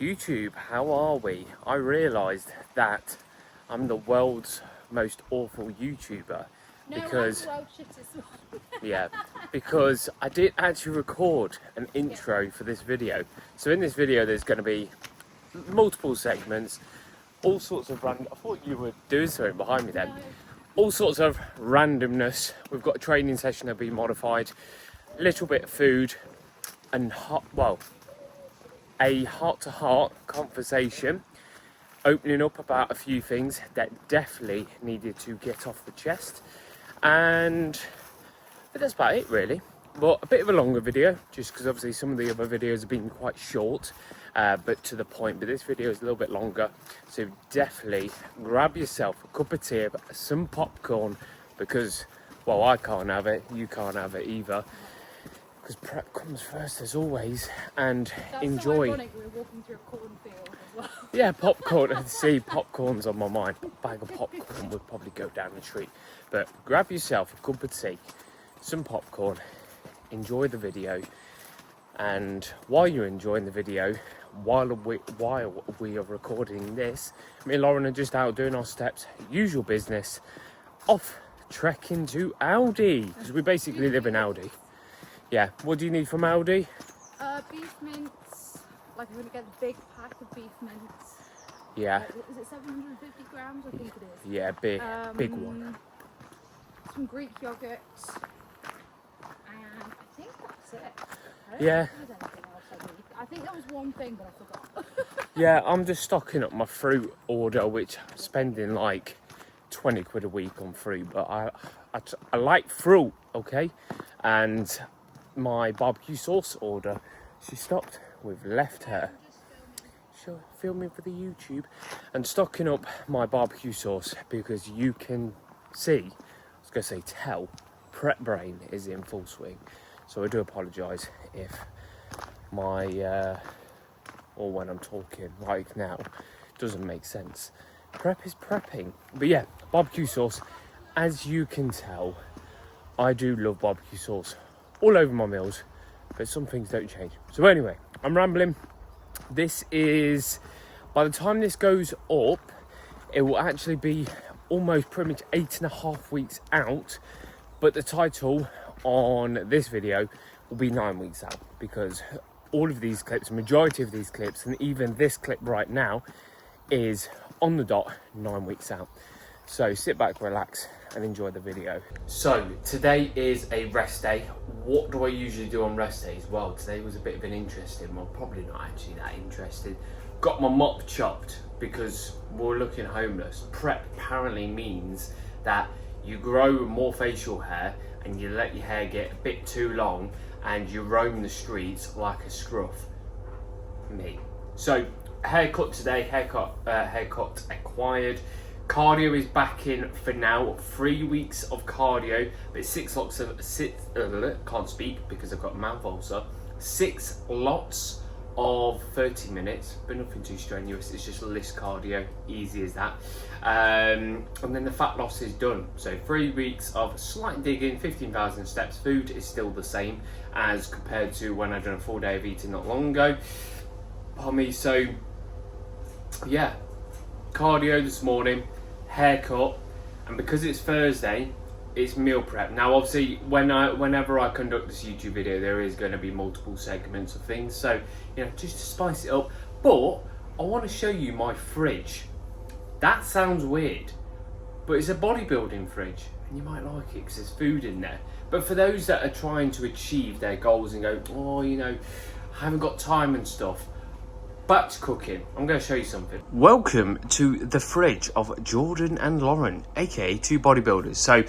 YouTube, how are we? I realised that I'm the world's most awful YouTuber because I'm the world shittest one. yeah, because I didn't actually record an intro for this video. So in this video there's going to be multiple segments, all sorts of random. I thought you were doing something behind me then. No. All sorts of randomness. We've got a training session that'll be modified, little bit of food, and a heart-to-heart conversation, opening up about a few things that definitely needed to get off the chest. But that's about it really. But a bit of a longer video, just because obviously some of the other videos have been quite short, but to the point. But this video is a little bit longer, so definitely grab yourself a cup of tea, some popcorn, because, well, I can't have it, you can't have it either. Because prep comes first as always, and That's enjoy. So ironic, we're walking through a cornfield as well. Yeah, popcorn. See, popcorn's on my mind. A bag of popcorn would probably go down the street. But grab yourself a cup of tea, some popcorn, enjoy the video, and while you're enjoying the video, while we are recording this, me and Lauren are just out doing our steps, usual business, off trekking to Aldi, because we basically live in Aldi. Yeah, what do you need from Aldi? Beef mince. Like I'm gonna get the big pack of beef mince. Yeah. Is it 750 grams? I think it is. Yeah, big one. Some Greek yogurt. And I think that's it. I don't Yeah. think there's anything else I need. I think there was one thing, but I forgot. Yeah, I'm just stocking up my fruit order, which I'm spending like 20 quid a week on fruit, but I like fruit, okay? And my barbecue sauce order, she stopped. We've left her. She'll film me for the YouTube. And stocking up my barbecue sauce because you can see, I was going to say tell, prep brain is in full swing. So I do apologise if my, or when I'm talking like now, doesn't make sense. Prep is prepping. But yeah, barbecue sauce, as you can tell, I do love barbecue sauce all over my meals, but some things don't change. So anyway, I'm rambling. This is, by the time this goes up, it will actually be almost pretty much 8.5 weeks out, but the title on this video will be 9 weeks out, because all of these clips, majority of these clips, and even this clip right now, is on the dot 9 weeks out. So sit back, relax, and enjoy the video. So today is a rest day. What do I usually do on rest days? Well, today was a bit of an interesting one, probably not actually that interesting. Got my mop chopped because we're looking homeless. Prep apparently means that you grow more facial hair and you let your hair get a bit too long and you roam the streets like a scruff. Me. So haircut today, haircut acquired. Cardio is back in for now. 3 weeks of cardio, but 6 lots of can't speak because I've got a mouth ulcer. 6 lots of 30 minutes, but nothing too strenuous. It's just list cardio, easy as that. And then the fat loss is done. So 3 weeks of slight digging, 15,000 steps. Food is still the same as compared to when I've done a full day of eating not long ago. Pardon me. So yeah, cardio this morning, haircut, and because it's Thursday, it's meal prep. Now obviously whenever I conduct this YouTube video, there is going to be multiple segments of things, so you know, just to spice it up. But I want to show you my fridge. That sounds weird, but it's a bodybuilding fridge and you might like it because there's food in there. But for those that are trying to achieve their goals and go, oh, you know, I haven't got time and stuff, back to cooking, I'm going to show you something. Welcome to the fridge of Jordan and Lauren, aka two bodybuilders. So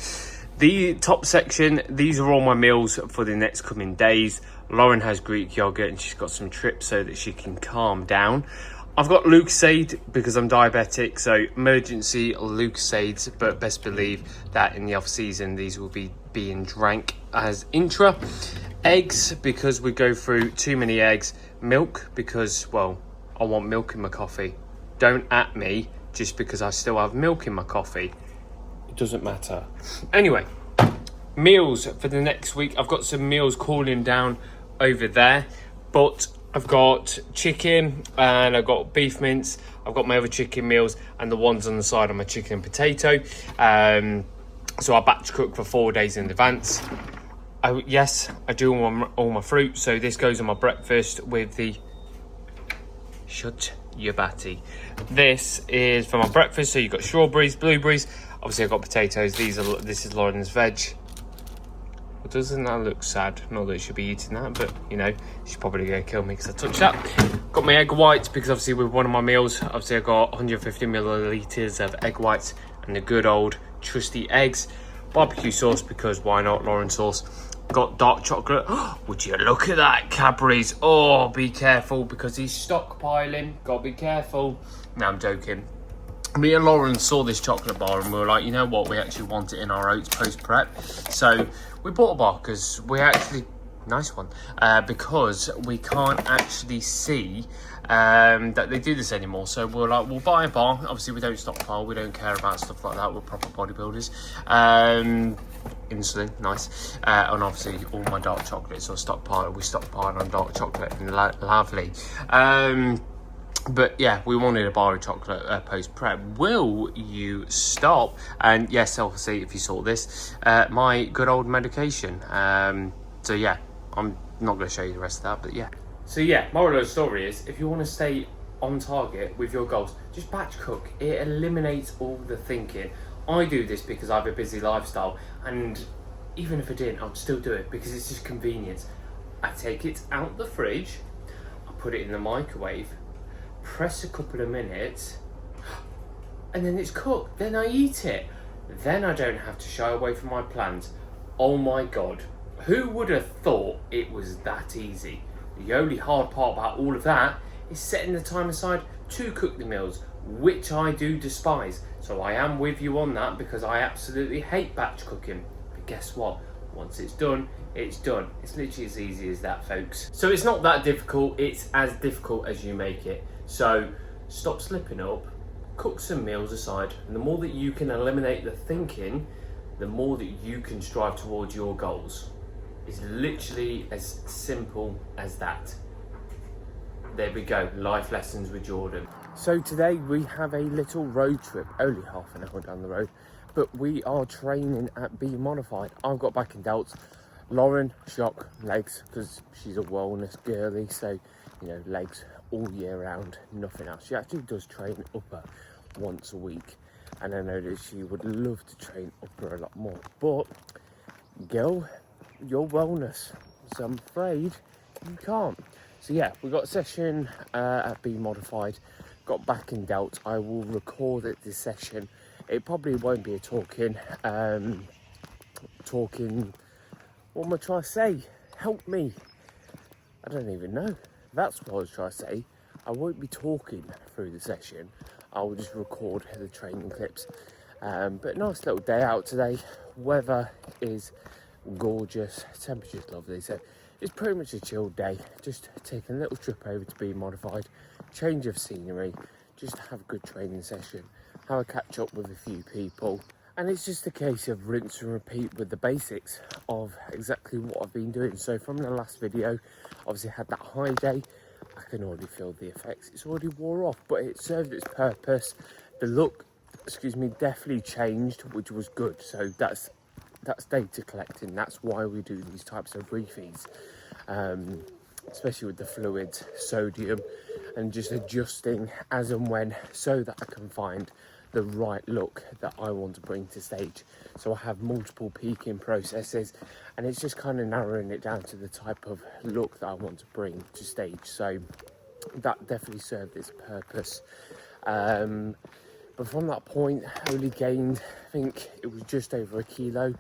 the top section, these are all my meals for the next coming days. Lauren has Greek yogurt and she's got some trips so that she can calm down. I've got Lucozade because I'm diabetic, so emergency Lucozades, but best believe that in the off season these will be being drank as intra. Eggs because we go through too many eggs. Milk because, well, I want milk in my coffee. Don't at me just because I still have milk in my coffee. It doesn't matter. Anyway, meals for the next week. I've got some meals cooling down over there, but I've got chicken and I've got beef mince. I've got my other chicken meals and the ones on the side are my chicken and potato. So I batch cook for 4 days in advance. Yes, I do all my fruit. So this goes on my breakfast with the... Shut your batty. This is for my breakfast. So you've got strawberries, blueberries. Obviously I've got potatoes. This is Lauren's veg. Well, doesn't that look sad? Not that I should be eating that, but you know, she's probably gonna kill me because I touched that. Got my egg whites because obviously with one of my meals, obviously I've got 150 millilitres of egg whites and the good old trusty eggs. Barbecue sauce because why not? Lauren sauce. Got dark chocolate. Would you look at that, Cadbury's? Oh, be careful because he's stockpiling. Gotta be careful. No, I'm joking. Me and Lauren saw this chocolate bar and we were like, you know what, we actually want it in our oats post prep. So we bought a bar because we actually, nice one, because we can't actually see that they do this anymore. So we're like, we'll buy a bar. Obviously we don't stockpile, we don't care about stuff like that. We're proper bodybuilders. Insulin, nice. And obviously all my dark chocolates or we stockpile on dark chocolate and lovely. But yeah, we wanted a bar of chocolate post prep. Will you stop? And yes, obviously, if you saw this, my good old medication. So yeah, I'm not going to show you the rest of that, but yeah. So yeah, moral of the story is, if you want to stay on target with your goals, just batch cook. It eliminates all the thinking. I do this because I have a busy lifestyle, and even if I didn't, I'd still do it because it's just convenience. I take it out the fridge, I put it in the microwave, press a couple of minutes, and then it's cooked. Then I eat it. Then I don't have to shy away from my plans. Oh my God, who would have thought it was that easy? The only hard part about all of that is setting the time aside to cook the meals, which I do despise. So I am with you on that because I absolutely hate batch cooking. But guess what? Once it's done, it's done. It's literally as easy as that, folks. So it's not that difficult. It's as difficult as you make it. So stop slipping up, cook some meals aside, and the more that you can eliminate the thinking, the more that you can strive towards your goals. It's literally as simple as that. There we go, life lessons with Jordan. So today we have a little road trip, only half an hour down the road, but we are training at Be Modified. I've got back in delts. Lauren, shock, legs, because she's a wellness girly, so you know, legs all year round, nothing else. She actually does train upper once a week, and I know that she would love to train upper a lot more, but girl, your wellness, so I'm afraid you can't. So yeah, we got a session at Be Modified, got back in delts. I will record it this session. It probably won't be a talking, what am I trying to say? Help me. I don't even know. That's what I was trying to say. I won't be talking through the session. I will just record the training clips. But nice little day out today. Weather is gorgeous. Temperature's lovely. So it's pretty much a chilled day. Just taking a little trip over to Be Modified. Change of scenery. Just have a good training session. Have a catch up with a few people. And it's just a case of rinse and repeat with the basics of exactly what I've been doing. So from the last video, obviously had that high day. I can already feel the effects. It's already wore off, but it served its purpose. The look, definitely changed, which was good. So that's data collecting. That's why we do these types of refeeds, especially with the fluids, sodium, and just adjusting as and when so that I can find the right look that I want to bring to stage. So I have multiple peaking processes, and it's just kind of narrowing it down to the type of look that I want to bring to stage. So that definitely served its purpose. But from that point, I only gained, I think it was just over a kilo.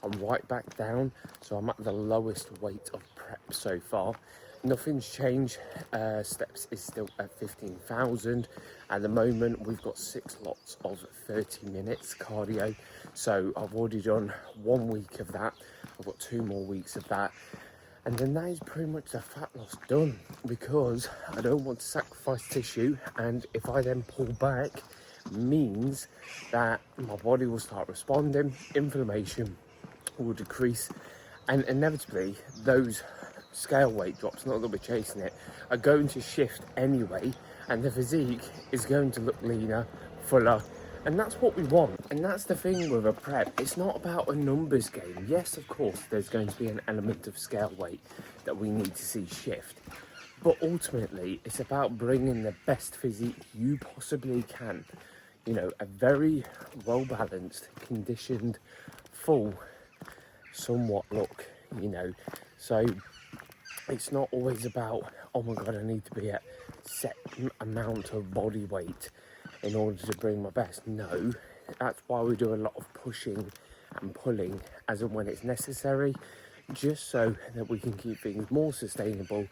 I'm right back down, so I'm at the lowest weight of prep so far. Nothing's changed. Steps is still at 15,000. At the moment, we've got 6 lots of 30 minutes cardio. So I've already done 1 week of that. I've got 2 more weeks of that. And then that is pretty much the fat loss done, because I don't want to sacrifice tissue. And if I then pull back, means that my body will start responding, inflammation will decrease, and inevitably those scale weight drops, not that we're chasing it, are going to shift anyway, and the physique is going to look leaner, fuller, and that's what we want. And that's the thing with a prep, it's not about a numbers game. Yes, of course, there's going to be an element of scale weight that we need to see shift, but ultimately it's about bringing the best physique you possibly can. You know, a very well balanced, conditioned, full, somewhat look, you know. So it's not always about, oh my god, I need to be at set amount of body weight in order to bring my best. No, that's why we do a lot of pushing and pulling as and when it's necessary, just so that we can keep things more sustainable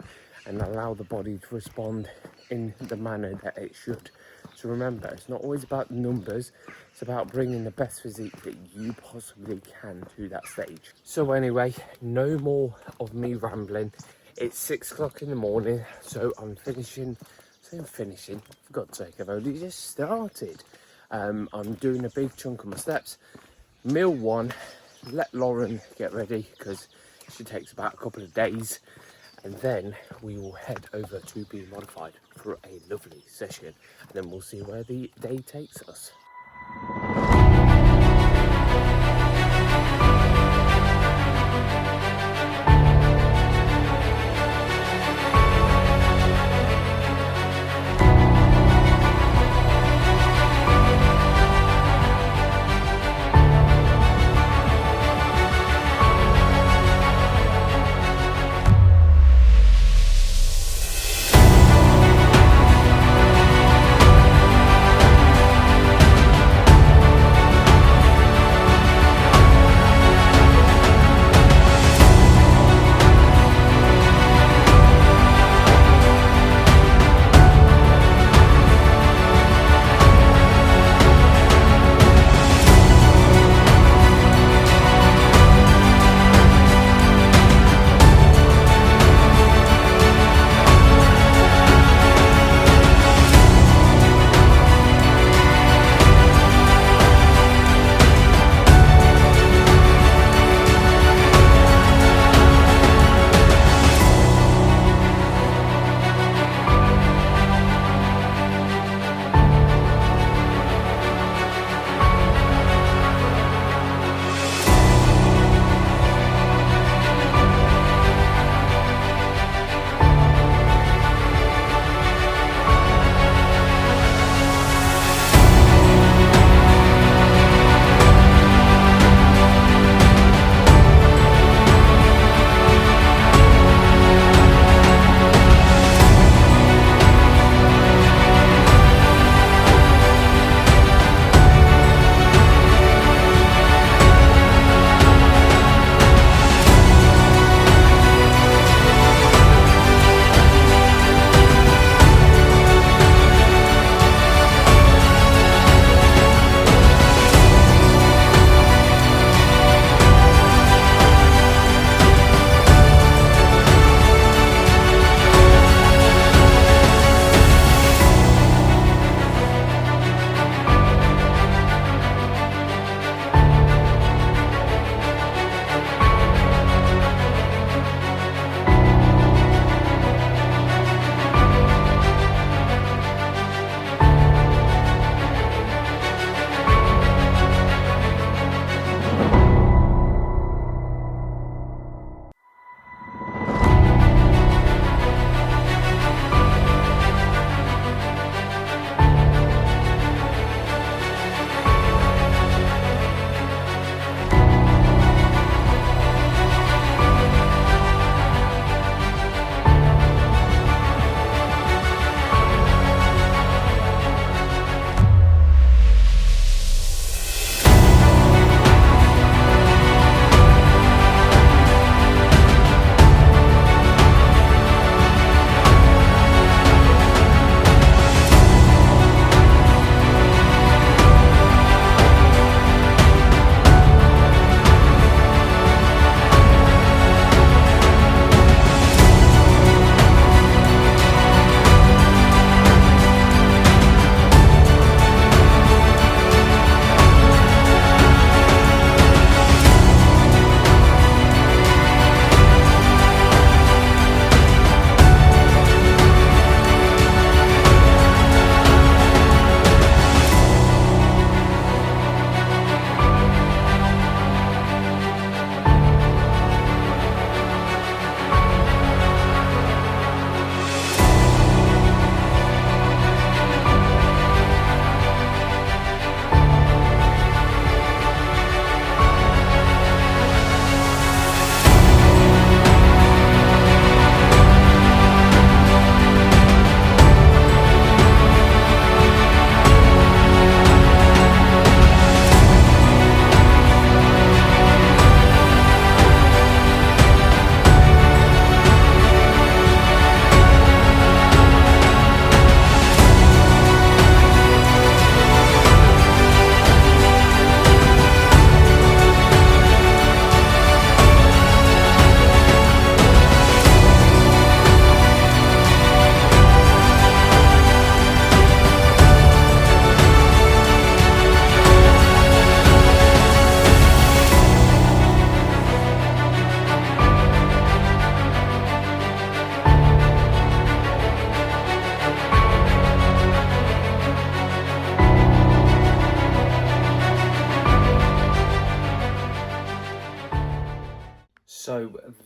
and allow the body to respond in the manner that it should. So remember, it's not always about numbers, it's about bringing the best physique that you possibly can to that stage. So anyway, no more of me rambling. It's 6 o'clock in the morning, so I'm finishing, for God's sake, I've only just started. I'm doing a big chunk of my steps. Meal one, let Lauren get ready because she takes about a couple of days, and then we will head over to Be Modified for a lovely session, and then we'll see where the day takes us.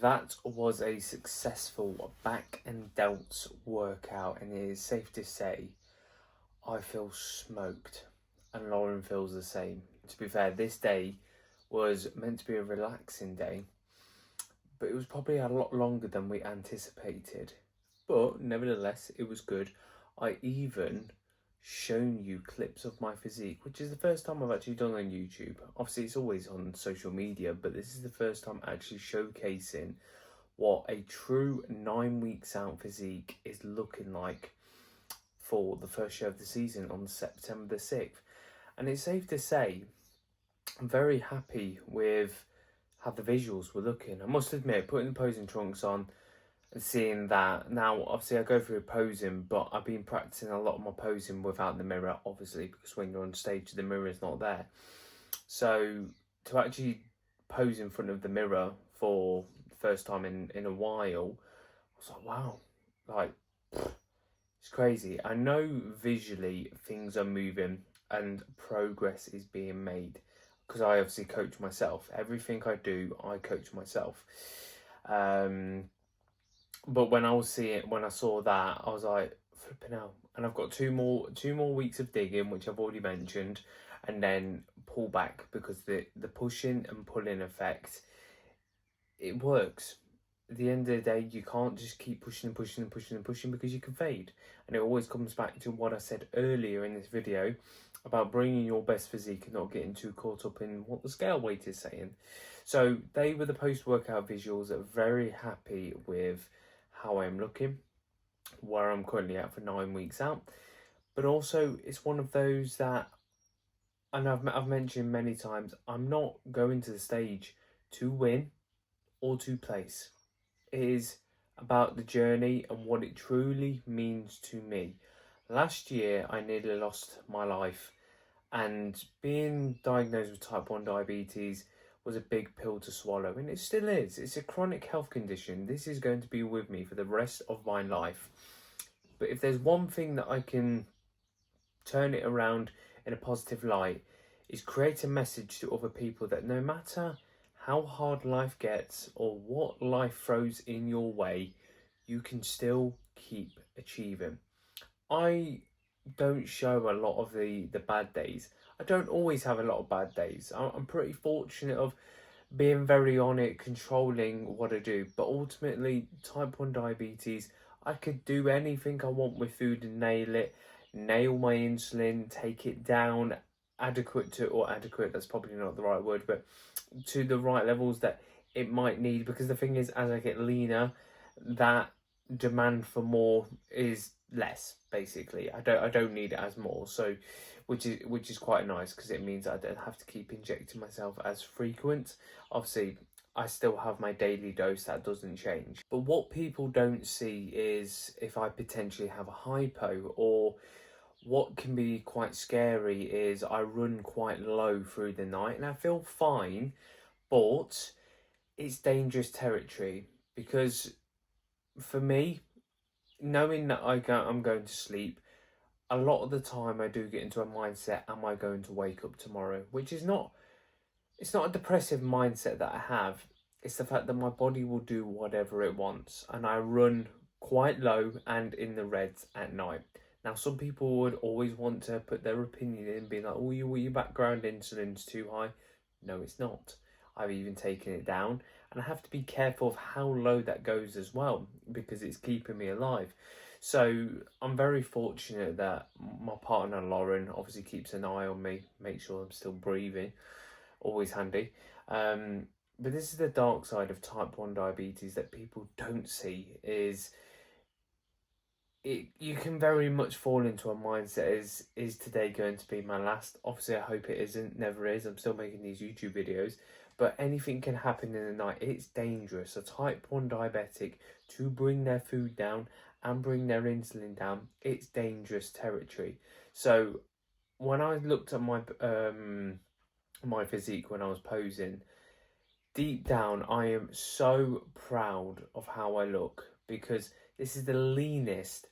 that was a successful back and delts workout, and it is safe to say I feel smoked, and Lauren feels the same. To be fair, this day was meant to be a relaxing day, but it was probably a lot longer than we anticipated. But nevertheless, it was good. I even shown you clips of my physique, which is the first time I've actually done on YouTube. Obviously, it's always on social media, but this is the first time actually showcasing what a true 9 weeks out physique is looking like for the first show of the season on September the 6th. And it's safe to say, I'm very happy with how the visuals were looking. I must admit, putting the posing trunks on and seeing that, now obviously I go through posing, but I've been practicing a lot of my posing without the mirror, obviously, because when you're on stage the mirror is not there. So to actually pose in front of the mirror for the first time in a while, I was like, wow, like, it's crazy. I know visually things are moving and progress is being made, because I obviously coach myself. Everything I do, I coach myself. But when I saw that, I was like, flipping out. And I've got two more weeks of digging, which I've already mentioned, and then pull back, because the pushing and pulling effect, it works. At the end of the day, you can't just keep pushing and pushing and pushing and pushing, because you can fade. And it always comes back to what I said earlier in this video about bringing your best physique and not getting too caught up in what the scale weight is saying. So they were the post-workout visuals. I'm very happy with how I'm looking, where I'm currently at for 9 weeks out. But also, it's one of those that, and I've mentioned many times, I'm not going to the stage to win or to place. It is about the journey and what it truly means to me. Last year, I nearly lost my life, and being diagnosed with type 1 diabetes was a big pill to swallow, and it still is. It's a chronic health condition. This is going to be with me for the rest of my life. But if there's one thing that I can turn it around in a positive light, is create a message to other people that no matter how hard life gets or what life throws in your way, you can still keep achieving. I don't show a lot of the bad days. I don't always have a lot of bad days. I'm pretty fortunate of being very on it, controlling what I do. But ultimately, type 1 diabetes, I could do anything I want with food and nail it, nail my insulin, take it down adequate, that's probably not the right word, but to the right levels that it might need. Because the thing is, as I get leaner, that demand for more is less, basically. I don't need it as more, so which is quite nice, because it means I don't have to keep injecting myself as frequent. Obviously, I still have my daily dose, that doesn't change. But what people don't see is if I potentially have a hypo, or what can be quite scary is I run quite low through the night and I feel fine, but it's dangerous territory, because for me, knowing that I'm going to sleep, a lot of the time I do get into a mindset, am I going to wake up tomorrow? Which is not, it's not a depressive mindset that I have. It's the fact that my body will do whatever it wants, and I run quite low and in the reds at night. Now, some people would always want to put their opinion in, being like, oh, your background insulin's too high. No, it's not. I've even taken it down, and I have to be careful of how low that goes as well, because it's keeping me alive. So I'm very fortunate that my partner Lauren obviously keeps an eye on me, makes sure I'm still breathing, always handy. But this is the dark side of type 1 diabetes that people don't see, is you can very much fall into a mindset, is today going to be my last? Obviously I hope it isn't, never is. I'm still making these YouTube videos, but anything can happen in the night. It's dangerous. A type 1 diabetic, to bring their food down and bring their insulin down, it's dangerous territory. So when I looked at my my physique when I was posing, deep down I am so proud of how I look, because this is the leanest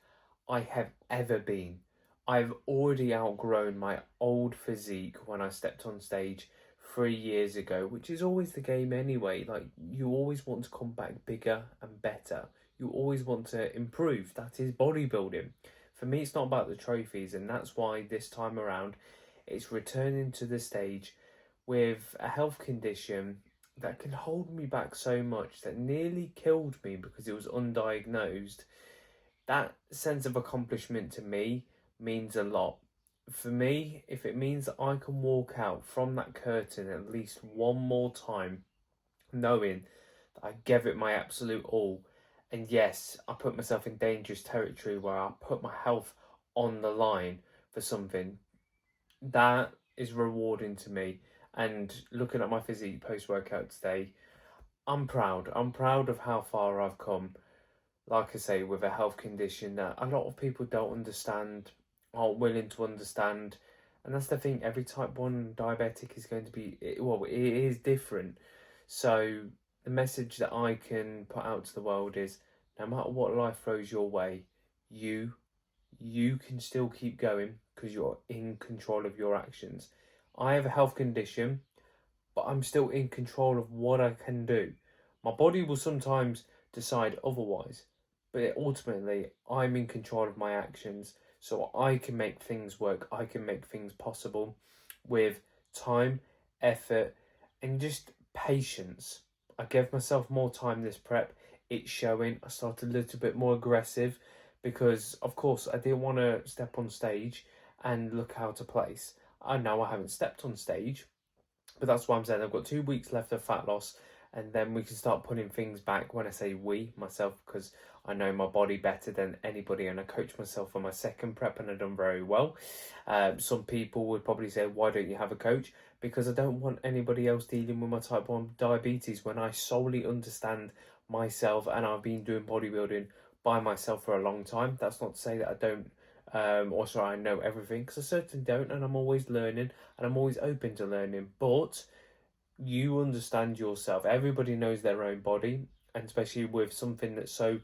I have ever been. I've already outgrown my old physique when I stepped on stage 3 years ago, which is always the game anyway. Like, you always want to come back bigger and better. You always want to improve. That is bodybuilding. For me, it's not about the trophies, and that's why this time around it's returning to the stage with a health condition that can hold me back so much, that nearly killed me because it was undiagnosed. That sense of accomplishment to me means a lot. For me, if it means that I can walk out from that curtain at least one more time, knowing that I gave it my absolute all, and yes, I put myself in dangerous territory where I put my health on the line for something, that is rewarding to me. And looking at my physique post-workout today, I'm proud. I'm proud of how far I've come. Like I say, with a health condition that a lot of people don't understand, aren't willing to understand. And that's the thing, every type 1 diabetic is going to be, well, it is different. So the message that I can put out to the world is, no matter what life throws your way, you can still keep going because you're in control of your actions. I have a health condition, but I'm still in control of what I can do. My body will sometimes decide otherwise, but ultimately I'm in control of my actions, so I can make things work. I can make things possible with time, effort, and just patience. I gave myself more time this prep. It's showing. I started a little bit more aggressive because, of course, I didn't want to step on stage and look out of place. I know I haven't stepped on stage, but that's why I'm saying I've got 2 weeks left of fat loss, and then we can start putting things back. When I say we, myself, because I know my body better than anybody, and I coached myself on my second prep and I've done very well. Some people would probably say, why don't you have a coach? Because I don't want anybody else dealing with my type 1 diabetes when I solely understand myself, and I've been doing bodybuilding by myself for a long time. That's not to say that I don't, I know everything, because I certainly don't, and I'm always learning, and I'm always open to learning. But you understand yourself. Everybody knows their own body, and especially with something that's so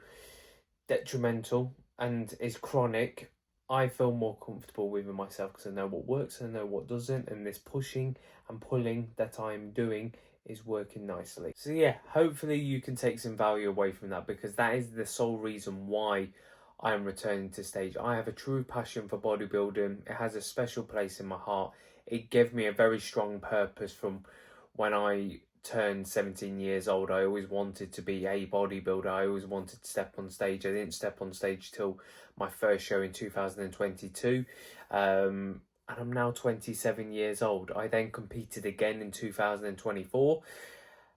detrimental and is chronic, I feel more comfortable within myself because I know what works and I know what doesn't, and this pushing and pulling that I'm doing is working nicely. So yeah, hopefully you can take some value away from that, because that is the sole reason why I am returning to stage. I have a true passion for bodybuilding. It has a special place in my heart. It gave me a very strong purpose from when I turned 17 years old. I always wanted to be a bodybuilder. I always wanted to step on stage. I didn't step on stage till my first show in 2022. And I'm now 27 years old. I then competed again in 2024.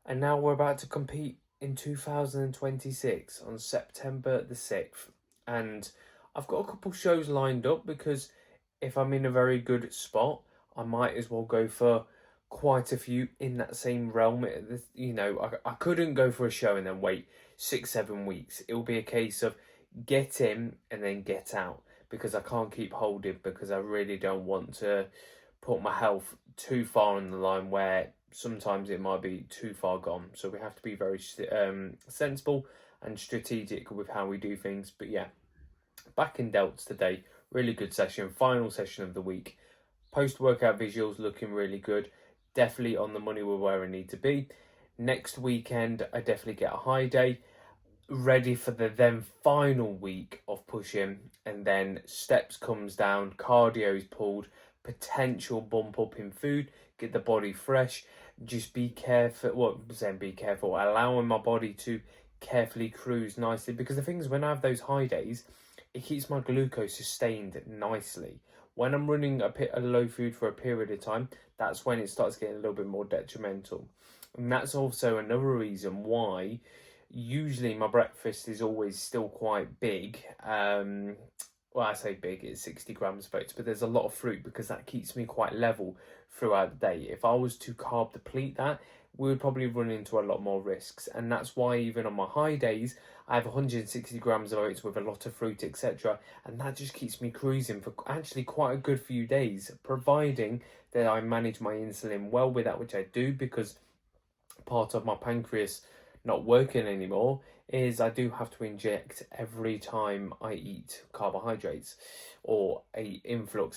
And now we're about to compete in 2026 on September the 6th. And I've got a couple shows lined up, because if I'm in a very good spot, I might as well go for quite a few in that same realm. You know, I couldn't go for a show and then wait 6-7 weeks. It will be a case of get in and then get out, because I can't keep holding, because I really don't want to put my health too far on the line where sometimes it might be too far gone. So we have to be very sensible and strategic with how we do things. But yeah, back in delts today. Really good session, final session of the week. Post-workout visuals looking really good. Definitely on the money with where I need to be. Next weekend, I definitely get a high day. Ready for the then final week of pushing, and then steps comes down, cardio is pulled, potential bump up in food, get the body fresh. Just be careful, allowing my body to carefully cruise nicely, because the thing is, when I have those high days, it keeps my glucose sustained nicely. When I'm running a low food for a period of time, that's when it starts getting a little bit more detrimental. And that's also another reason why usually my breakfast is always still quite big. Well, I say big, it's 60 grams of oats, but there's a lot of fruit, because that keeps me quite level throughout the day. If I was to carb deplete that, we would probably run into a lot more risks. And that's why even on my high days, I have 160 grams of oats with a lot of fruit, etc. And that just keeps me cruising for actually quite a good few days, providing that I manage my insulin well with that, which I do, because part of my pancreas not working anymore is I do have to inject every time I eat carbohydrates, or a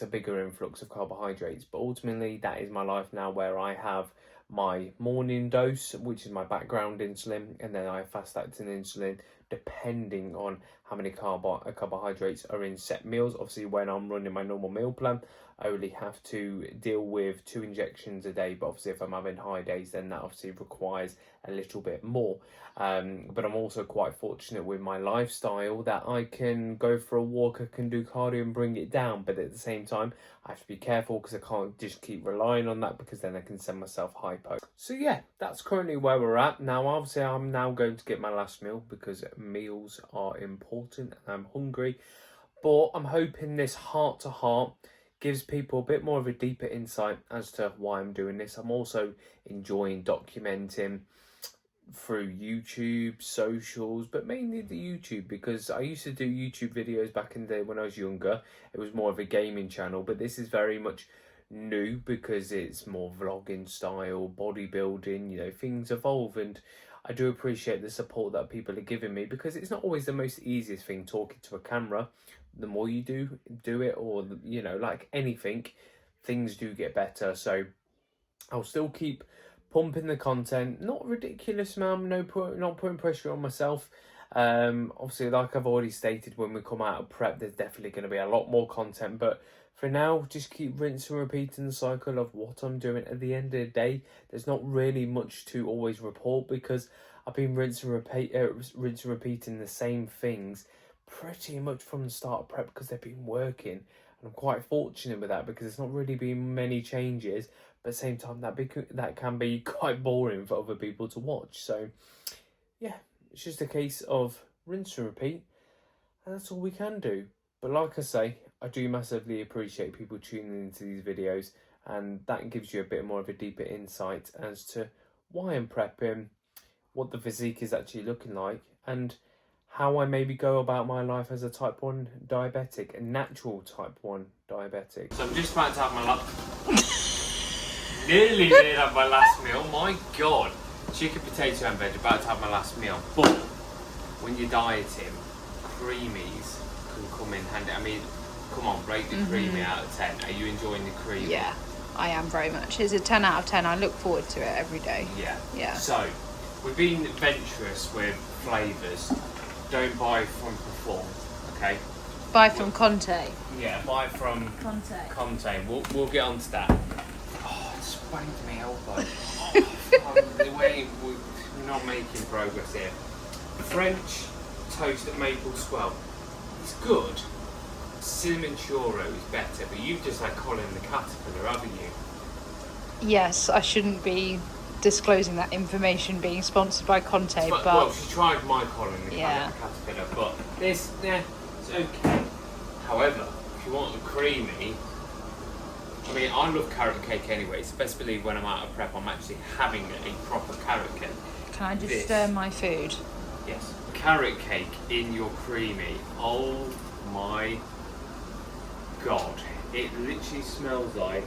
bigger influx of carbohydrates. But ultimately, that is my life now, where I have my morning dose, which is my background insulin, and then I have fast-acting insulin depending on how many carbohydrates are in set meals. Obviously, when I'm running my normal meal plan, I only have to deal with 2 injections a day, but obviously if I'm having high days, then that obviously requires a little bit more. But I'm also quite fortunate with my lifestyle that I can go for a walk, I can do cardio and bring it down, but at the same time I have to be careful because I can't just keep relying on that, because then I can send myself hypo. So yeah, that's currently where we're at. Now obviously I'm now going to get my last meal because meals are important and I'm hungry, but I'm hoping this heart to heart gives people a bit more of a deeper insight as to why I'm doing this. I'm also enjoying documenting through YouTube, socials, but mainly the YouTube, because I used to do YouTube videos back in the day when I was younger. It was more of a gaming channel, but this is very much new because it's more vlogging style, bodybuilding, you know, things evolve, and I do appreciate the support that people are giving me, because it's not always the most easiest thing talking to a camera. The more you do it, or, you know, like anything, things do get better. So I'll still keep pumping the content, not ridiculous amount, not putting pressure on myself. Obviously, like I've already stated, when we come out of prep, there's definitely going to be a lot more content, but for now, just keep rinsing and repeating the cycle of what I'm doing. At the end of the day, there's not really much to always report, because I've been rinsing and repeating the same things pretty much from the start of prep, because they've been working, and I'm quite fortunate with that, because it's not really been many changes, but at the same time that can be quite boring for other people to watch. So yeah, it's just a case of rinse and repeat, and that's all we can do. But like I say, I do massively appreciate people tuning into these videos, and that gives you a bit more of a deeper insight as to why I'm prepping, what the physique is actually looking like, and how I maybe go about my life as a type 1 diabetic, a natural type 1 diabetic. So I'm just about to have my nearly did have my last meal. My God, chicken, potato and veg, about to have my last meal. But when you're dieting, creamies can come in handy. I mean, come on, rate the creamy out of 10. Are you enjoying the creamy? Yeah, I am very much. It's a 10 out of 10. I look forward to it every day. Yeah. So we've been adventurous with flavours. Don't buy from Perform, okay? Buy from Conte. Yeah, buy from Conte. We'll get onto that. Oh, it sprained my elbow. The way we're not making progress here. French toasted maple swirl. It's good. Cinnamon churro is better, but you've just had Colin the Caterpillar, haven't you? Yes, I shouldn't be disclosing that information being sponsored by Conte, but well, she tried my Colin the Caterpillar, but it's okay. However, if you want the creamy, I mean, I love carrot cake anyway, so best believe when I'm out of prep, I'm actually having a proper carrot cake. Can I just stir my food? Yes. Carrot cake in your creamy. Oh my God. It literally smells like...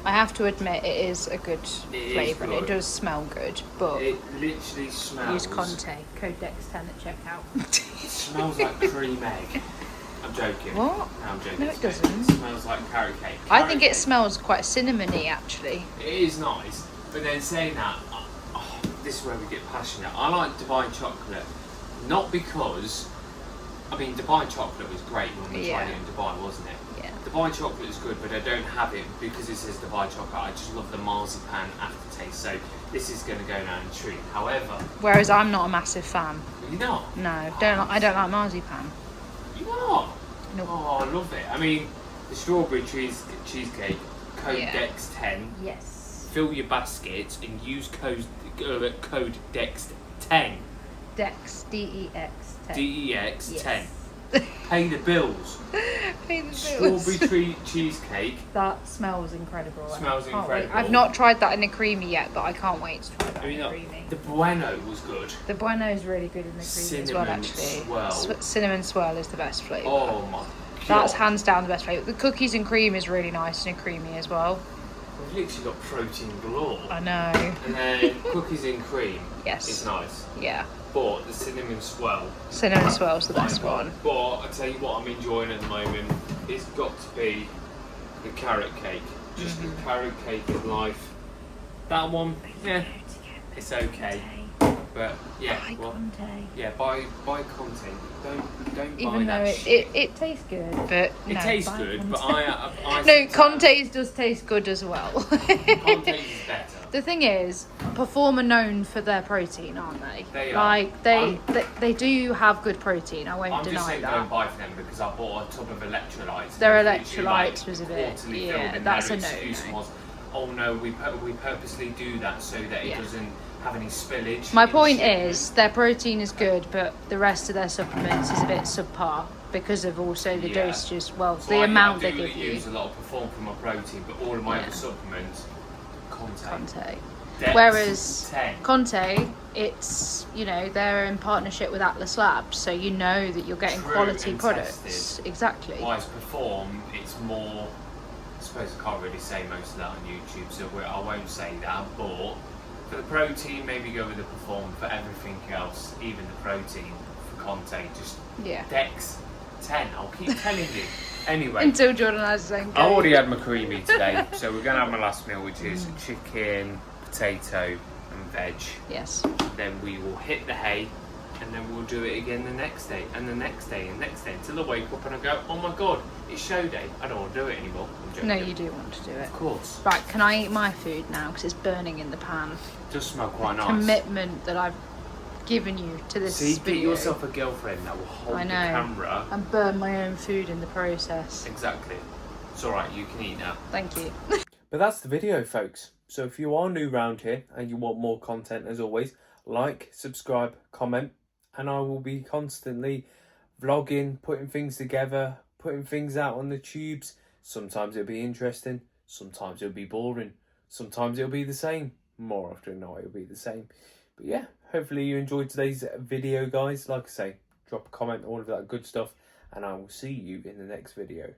I have to admit, it is a good flavour. It does smell good, but... It literally smells... Use Conte. Code DEX10 at checkout. It smells like cream egg. I'm joking. What? No, I'm joking. No, it doesn't. It smells like carrot cake. I think it smells quite cinnamony, actually. It is nice, but then saying that, this is where we get passionate. I like Dubai chocolate, not because... I mean, Dubai chocolate was great when we tried it in Dubai, wasn't it? Yeah. Dubai chocolate is good, but I don't have it because it says Dubai chocolate. I just love the marzipan aftertaste, so this is going to go down a treat. However... Whereas I'm not a massive fan. You're not? No, I don't like marzipan. You're not? Nope. Oh, I love it. I mean, the strawberry cheesecake, code DEX10. Yes. Fill your basket and use code DEX10. DEX, DEX 10. DEX10. Yes. Pay the bills. Pay the bills. Strawberry cheesecake. That smells incredible. Smells incredible. I've not tried that in a creamy yet, but I can't wait to try that in a creamy. The Bueno was good. The Bueno is really good in the creamy as well, actually. Cinnamon swirl is the best flavour. Oh my God. That's hands down the best flavour. The cookies and cream is really nice in a creamy as well. They've literally got protein galore. I know. And then cookies and cream Yes. is nice. Yeah. But the cinnamon swell. Cinnamon swell's the best one. But I tell you what I'm enjoying at the moment, it's got to be the carrot cake. Just the carrot cake of life. That one, yeah, it's okay. But yeah, well, yeah, buy Conte. Don't buy Even though that it tastes good, but It tastes good, but I no, Conte's does taste good as well. Conte's is better. The thing is, Perform are known for their protein, aren't they? They are. Like they do have good protein. I won't I'm just deny saying that. don't buy from them because I bought a tub of electrolytes. Their and literally, electrolytes was a bit- quarterly yeah, filled, and that's their a excuse no-no. was, oh no, we purposely do that so that it Yeah. doesn't have any spillage. My in point shipment. is, their protein is good, but the rest of their supplements is a bit subpar because of also the Yeah. dosages. Well, So the amount I they do give you. use a lot of Perform for my protein, but all of my Yeah. other supplements, Conte. Conte. Dex Whereas 10. Conte, it's, they're in partnership with Atlas Labs, so you know that you're getting True quality and products. tested. Exactly. Whereas Perform, it's more. I suppose I can't really say most of that on YouTube, so I won't say that. But for the protein, maybe go with the Perform. For everything else, even the protein for Conte, just Yeah. Dex 10. I'll keep telling you. Anyway, Until Jordan has his own I go. already had my creamy today, so we're gonna have my last meal, which is chicken, potato, and veg. Yes. Then we will hit the hay, and then we'll do it again the next day, and the next day, and the next day, until I wake up and I go, oh my god, it's show day. I don't want to do it anymore. I'm joking. No, you do want to do it. Of course. Right, can I eat my food now? Because it's burning in the pan. It does smell quite nice. Commitment that I've given you to this See, get video. yourself a girlfriend that will hold I the know. camera. And burn my own food in the process. Exactly. It's alright, you can eat now. Thank you. But that's the video, folks. So if you are new around here and you want more content, as always, like, subscribe, comment, and I will be constantly vlogging, putting things together, putting things out on the tubes. Sometimes it'll be interesting, sometimes it'll be boring, sometimes it'll be the same. More often than not, it'll be the same. But yeah, hopefully you enjoyed today's video, guys. Like I say, drop a comment, all of that good stuff, and I will see you in the next video.